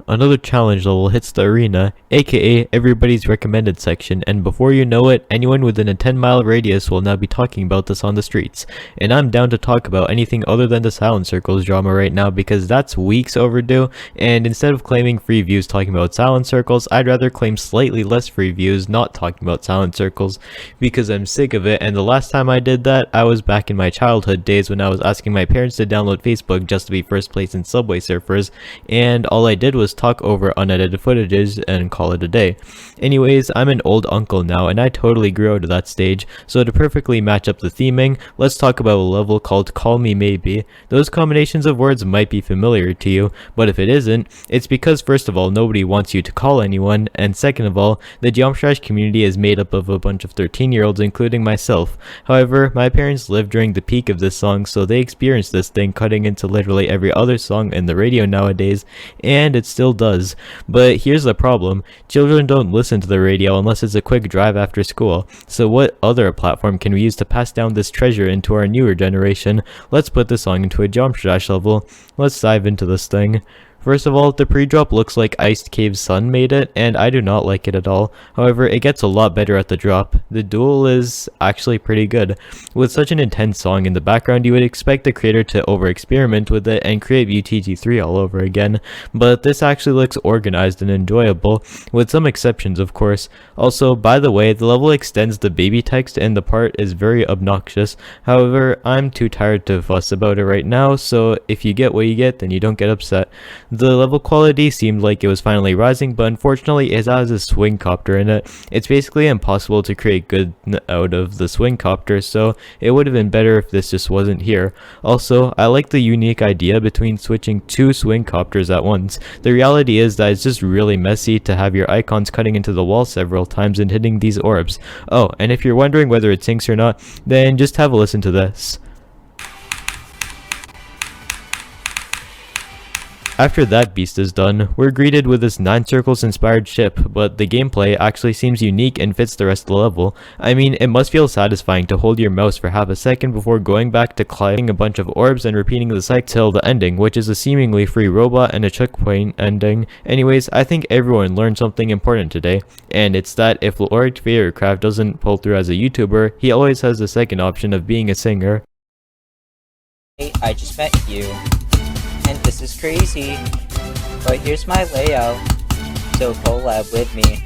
Another challenge level hits the arena, aka everybody's recommended section, and before you know it, anyone within a 10-mile radius will now be talking about this on the streets. And I'm down to talk about anything other than the Silent Circles drama right now because that's weeks overdue, and instead of claiming free views talking about Silent Circles, I'd rather claim slightly less free views not talking about Silent Circles because I'm sick of it, and the last time I did that, I was back in my childhood days when I was asking my parents to download Facebook just to be first place in Subway Surfers, and all I did was talk over unedited footages and call it a day. Anyways, I'm an old uncle now and I totally grew out of that stage, so to perfectly match up the theming, let's talk about a level called Call Me Maybe. Those combinations of words might be familiar to you, but if it isn't, it's because first of all, nobody wants you to call anyone, and second of all, the Jump Trash community is made up of a bunch of 13-year-olds including myself. However, my parents lived during the peak of this song, so they experienced this thing cutting into literally every other song in the radio nowadays, and it still does. But here's the problem, children don't listen to the radio unless it's a quick drive after school, so what other platform can we use to pass down this treasure into our newer generation? Let's put this song into a Jump Trash level. Let's dive into this thing. First of all, the pre-drop looks like Iced Cave's son made it, and I do not like it at all. However, it gets a lot better at the drop. The duel is actually pretty good. With such an intense song in the background, you would expect the creator to over-experiment with it and create UTG3 all over again, but this actually looks organized and enjoyable, with some exceptions of course. Also, by the way, the level extends the baby text and the part is very obnoxious. However, I'm too tired to fuss about it right now, so if you get what you get, then you don't get upset. The level quality seemed like it was finally rising, but unfortunately it has a swing copter in it. It's basically impossible to create good out of the swing copter, so it would have been better if this just wasn't here. Also, I like the unique idea between switching two swing copters at once. The reality is that it's just really messy to have your icons cutting into the wall several times and hitting these orbs. Oh, and if you're wondering whether it syncs or not, then just have a listen to this. After that beast is done, we're greeted with this 9 circles inspired ship, but the gameplay actually seems unique and fits the rest of the level. I mean, it must feel satisfying to hold your mouse for half a second before going back to climbing a bunch of orbs and repeating the cycle till the ending, which is a seemingly free robot and a checkpoint ending. Anyways, I think everyone learned something important today, and it's that if Lorik Favorcraft doesn't pull through as a YouTuber, he always has the second option of being a singer. Hey, I just met you. And this is crazy, but here's my layout, so collab with me.